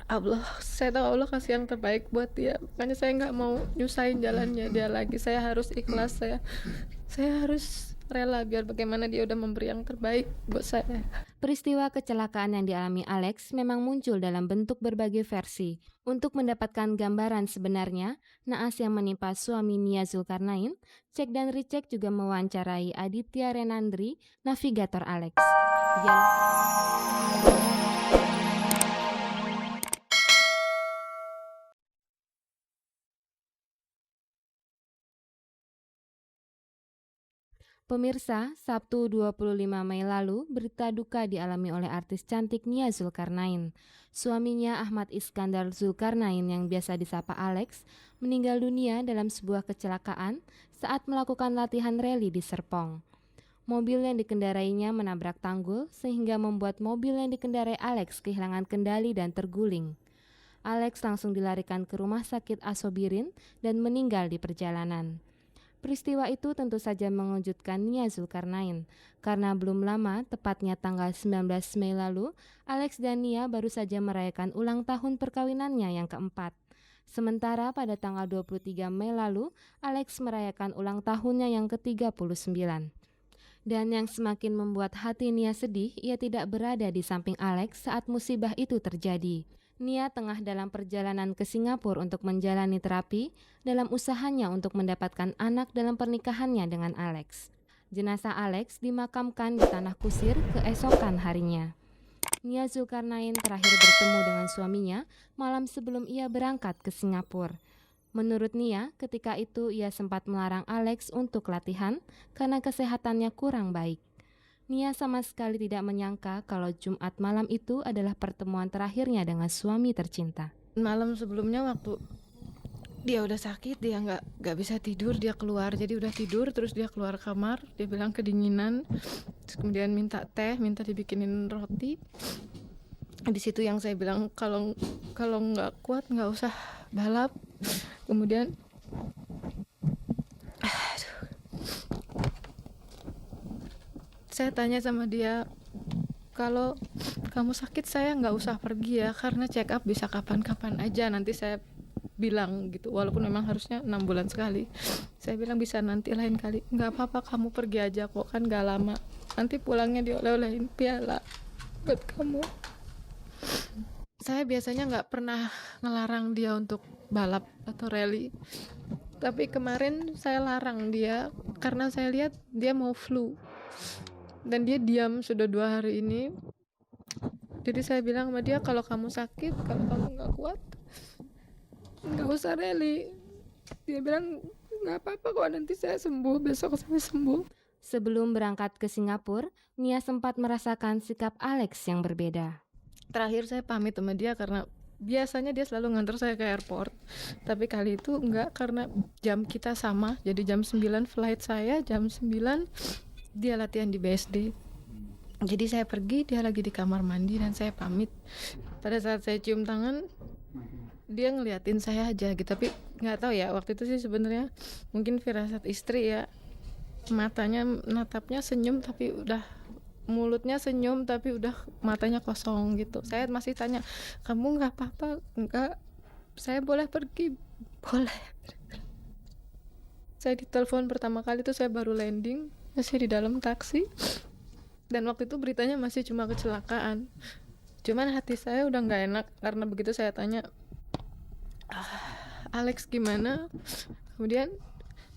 Allah, saya tahu Allah kasih yang terbaik buat dia, makanya saya nggak mau nyusahin jalannya dia lagi. Saya harus ikhlas, saya harus rela biar bagaimana dia udah memberi yang terbaik buat saya. Peristiwa kecelakaan yang dialami Alex memang muncul dalam bentuk berbagai versi. Untuk mendapatkan gambaran sebenarnya, naas yang menimpa suami Nia Zulkarnain, Cek dan Ricek juga mewawancarai Aditya Renandri, navigator Alex. Pemirsa, Sabtu 25 Mei lalu, berita duka dialami oleh artis cantik Nia Zulkarnain. Suaminya Ahmad Iskandar Zulkarnain yang biasa disapa Alex, meninggal dunia dalam sebuah kecelakaan saat melakukan latihan rally di Serpong. Mobil yang dikendarainya menabrak tanggul sehingga membuat mobil yang dikendarai Alex kehilangan kendali dan terguling. Alex langsung dilarikan ke rumah sakit Asobirin dan meninggal di perjalanan. Peristiwa itu tentu saja mengejutkan Nia Zulkarnain, karena belum lama, tepatnya tanggal 19 Mei lalu, Alex dan Nia baru saja merayakan ulang tahun perkawinannya yang keempat. Sementara pada tanggal 23 Mei lalu, Alex merayakan ulang tahunnya yang ke-39. Dan yang semakin membuat hati Nia sedih, ia tidak berada di samping Alex saat musibah itu terjadi. Nia tengah dalam perjalanan ke Singapura untuk menjalani terapi dalam usahanya untuk mendapatkan anak dalam pernikahannya dengan Alex. Jenazah Alex dimakamkan di tanah kusir keesokan harinya. Nia Zulkarnain terakhir bertemu dengan suaminya malam sebelum ia berangkat ke Singapura. Menurut Nia, ketika itu ia sempat melarang Alex untuk latihan karena kesehatannya kurang baik. Nia sama sekali tidak menyangka kalau Jumat malam itu adalah pertemuan terakhirnya dengan suami tercinta. Malam sebelumnya waktu dia udah sakit, dia nggak bisa tidur, dia keluar, jadi udah tidur terus dia keluar kamar, dia bilang kedinginan, terus kemudian minta teh, minta dibikinin roti. Di situ yang saya bilang kalau nggak kuat nggak usah balap. Kemudian saya tanya sama dia, kalau kamu sakit saya nggak usah pergi ya, karena check up bisa kapan-kapan aja, nanti saya bilang gitu, walaupun memang harusnya 6 bulan sekali. Saya bilang bisa nanti lain kali. Nggak apa-apa, kamu pergi aja kok, kan nggak lama, nanti pulangnya dioleh-olehin piala buat kamu. Saya biasanya nggak pernah ngelarang dia untuk balap atau rally, tapi kemarin saya larang dia karena saya lihat dia mau flu dan dia diam sudah 2 hari ini. Jadi saya bilang sama dia, kalau kamu sakit, kalau kamu nggak kuat, nggak usah rally. Dia bilang nggak apa-apa kok, nanti saya sembuh, besok saya sembuh. Sebelum berangkat ke Singapura, Nia sempat merasakan sikap Alex yang berbeda. Terakhir saya pamit sama dia karena biasanya dia selalu nganter saya ke airport, tapi kali itu enggak karena jam kita sama. Jadi jam 9 flight saya, jam 9 dia latihan di BSD. Jadi saya pergi, dia lagi di kamar mandi dan saya pamit. Pada saat saya cium tangan, dia ngeliatin saya aja gitu, tapi nggak tahu ya, waktu itu sih sebenarnya mungkin firasat istri ya, matanya natapnya senyum tapi udah, mulutnya senyum tapi udah matanya kosong gitu. Saya masih tanya, kamu nggak apa-apa? Enggak, saya boleh pergi? Boleh. Saya ditelepon pertama kali itu saya baru landing, masih di dalam taksi, dan waktu itu beritanya masih cuma kecelakaan. Cuman hati saya udah nggak enak karena begitu saya tanya, Alex gimana? Kemudian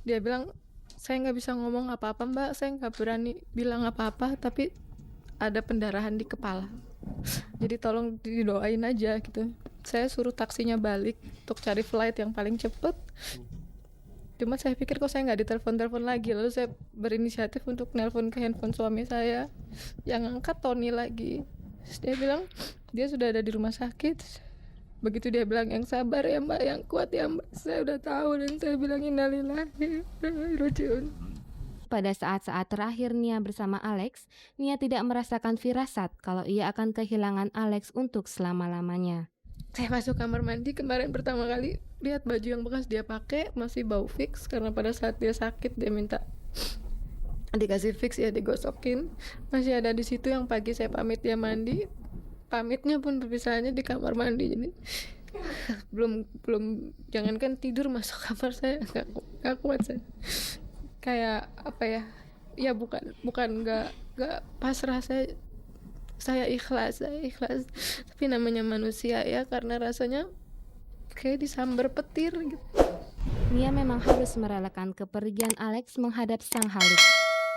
dia bilang, saya nggak bisa ngomong apa-apa mbak, saya nggak berani bilang apa-apa, tapi ada pendarahan di kepala, jadi tolong didoain aja gitu. Saya suruh taksinya balik untuk cari flight yang paling cepet. Cuma saya pikir kok saya nggak ditelepon-telepon lagi, lalu saya berinisiatif untuk nelpon ke handphone suami saya, yang angkat Tony lagi. Terus dia bilang dia sudah ada di rumah sakit. Begitu dia bilang, yang sabar ya mbak, yang kuat ya mbak, saya udah tahu. Dan saya bilang innalillahi wa inna ilaihi rajiun. Pada saat-saat terakhir Nia bersama Alex, Nia tidak merasakan firasat kalau ia akan kehilangan Alex untuk selama-lamanya. Saya masuk kamar mandi kemarin pertama kali, lihat baju yang bekas dia pakai masih bau fix, karena pada saat dia sakit dia minta dikasih fix ya, digosokin, masih ada di situ. Yang pagi saya pamit dia mandi, pamitnya pun perpisahannya di kamar mandi. Jadi belum belum jangankan tidur, masuk kamar saya nggak kuat saya. Kayak apa ya? Ya bukan nggak pasrah, saya ikhlas, tapi namanya manusia ya, karena rasanya kayak disambar petir gitu. Nia memang harus merelakan kepergian Alex menghadap sang Halik.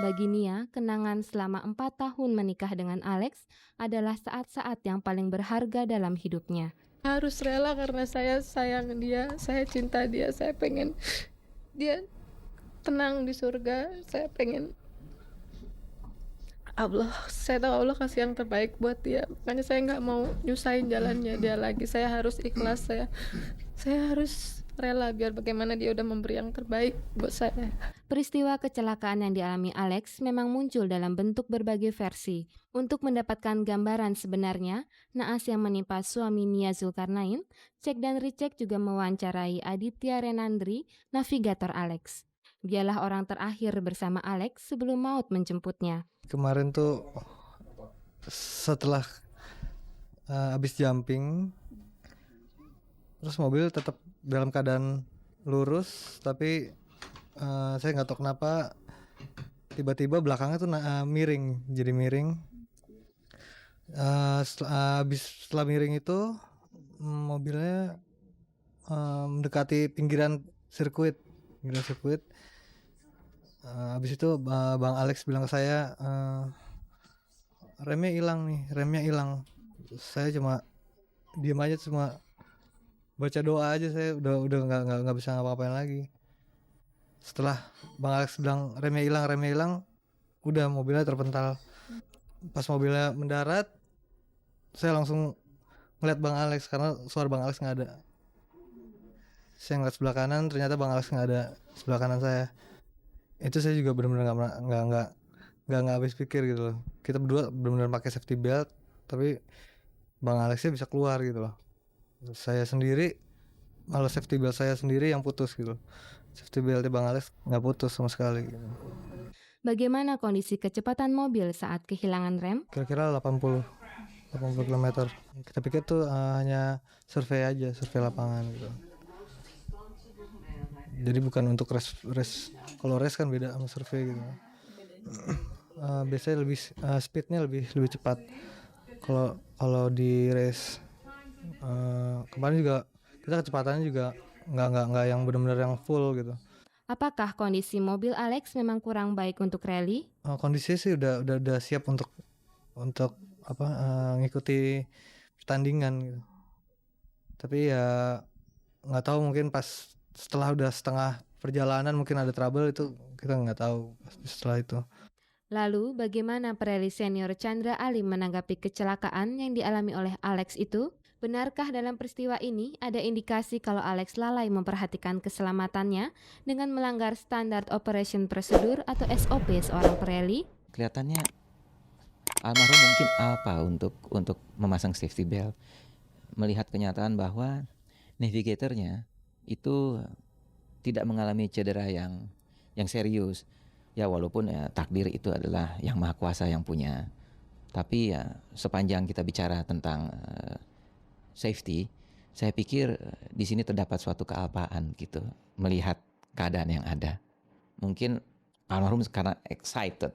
Bagi Nia, kenangan selama 4 tahun menikah dengan Alex adalah saat-saat yang paling berharga dalam hidupnya. Harus rela karena saya sayang dia, saya cinta dia, saya pengen dia tenang di surga, saya pengen saya tahu Allah kasih yang terbaik buat dia, makanya saya nggak mau nyusahin jalannya dia lagi. Saya harus ikhlas, saya harus rela, biar bagaimana dia udah memberi yang terbaik buat saya. Peristiwa kecelakaan yang dialami Alex memang muncul dalam bentuk berbagai versi. Untuk mendapatkan gambaran sebenarnya, naas yang menimpa suami Nia Zulkarnain, Cek dan Ricek juga mewawancarai Aditya Renandri, navigator Alex. Dialah orang terakhir bersama Alex sebelum maut menjemputnya. Kemarin tuh setelah habis jumping, terus mobil tetap dalam keadaan lurus, tapi saya nggak tahu kenapa tiba-tiba belakangnya tuh miring, jadi miring. Setelah miring itu mobilnya mendekati pinggiran sirkuit. Habis itu Bang Alex bilang ke saya, remnya hilang. Saya cuma diam aja, cuma baca doa aja. Saya udah nggak bisa ngapa-ngapain lagi. Setelah Bang Alex bilang remnya hilang, udah mobilnya terpental. Pas mobilnya mendarat, saya langsung ngeliat Bang Alex karena suara Bang Alex nggak ada. Saya ngeliat sebelah kanan, ternyata Bang Alex nggak ada sebelah kanan saya. Itu saya juga benar-benar nggak habis pikir gitu loh. Kita berdua benar-benar pakai safety belt, tapi Bang Alexnya bisa keluar gitu loh. Saya sendiri, malah safety belt saya sendiri yang putus gitu. Safety beltnya Bang Alex nggak putus sama sekali gitu. Bagaimana kondisi kecepatan mobil saat kehilangan rem? Kira-kira 80 km. Kita pikir tuh hanya survei lapangan gitu. Jadi bukan untuk race. Kalau race kan beda sama survei gitu. Biasanya lebih speednya lebih cepat. Kalau di race kemarin juga kita kecepatannya juga nggak yang benar-benar yang full gitu. Apakah kondisi mobil Alex memang kurang baik untuk rally? Kondisinya sih udah siap untuk ngikuti pertandingan gitu. Tapi ya nggak tahu, mungkin pas setelah udah setengah perjalanan mungkin ada trouble, itu kita nggak tahu setelah itu. Lalu bagaimana pereli senior Chandra Alim menanggapi kecelakaan yang dialami oleh Alex itu? Benarkah dalam peristiwa ini ada indikasi kalau Alex lalai memperhatikan keselamatannya dengan melanggar standar operation prosedur atau SOP seorang pereli? Kelihatannya almarhum mungkin apa untuk memasang safety belt, melihat kenyataan bahwa navigatornya itu tidak mengalami cedera yang serius. Ya walaupun ya takdir itu adalah yang Maha Kuasa yang punya. Tapi ya sepanjang kita bicara tentang safety, saya pikir di sini terdapat suatu kealpaan gitu melihat keadaan yang ada. Mungkin almarhum karena excited,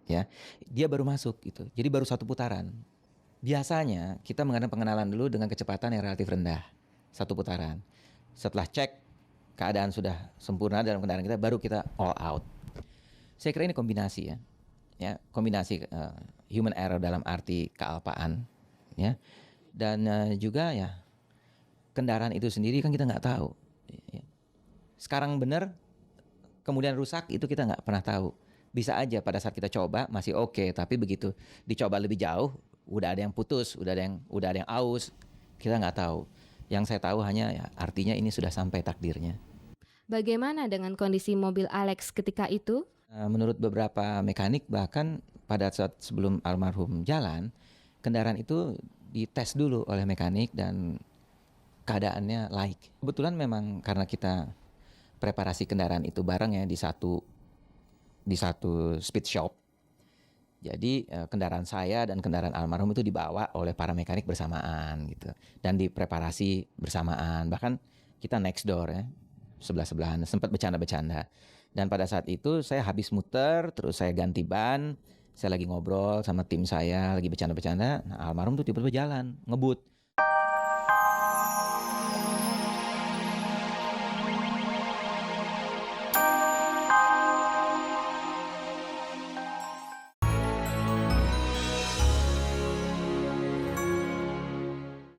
ya dia baru masuk gitu, jadi baru satu putaran. Biasanya kita mengadakan pengenalan dulu dengan kecepatan yang relatif rendah, satu putaran. Setelah cek keadaan sudah sempurna dalam kendaraan kita, baru kita all out. Saya kira ini kombinasi ya kombinasi human error dalam arti kealpaan, ya, dan juga ya kendaraan itu sendiri kan kita nggak tahu. Sekarang benar, kemudian rusak, itu kita nggak pernah tahu. Bisa aja pada saat kita coba masih oke, tapi begitu dicoba lebih jauh, udah ada yang putus, udah ada yang aus, kita nggak tahu. Yang saya tahu hanya ya artinya ini sudah sampai takdirnya. Bagaimana dengan kondisi mobil Alex ketika itu? Menurut beberapa mekanik, bahkan pada saat sebelum almarhum jalan, kendaraan itu dites dulu oleh mekanik dan keadaannya laik. Kebetulan memang karena kita preparasi kendaraan itu bareng ya di satu speed shop. Jadi kendaraan saya dan kendaraan almarhum itu dibawa oleh para mekanik bersamaan gitu, dan dipreparasi bersamaan. Bahkan kita next door ya, sebelah-sebelahan, sempat bercanda-bercanda. Dan pada saat itu saya habis muter, terus saya ganti ban, saya lagi ngobrol sama tim saya, lagi bercanda-bercanda. Nah, almarhum tuh tiba-tiba jalan, ngebut.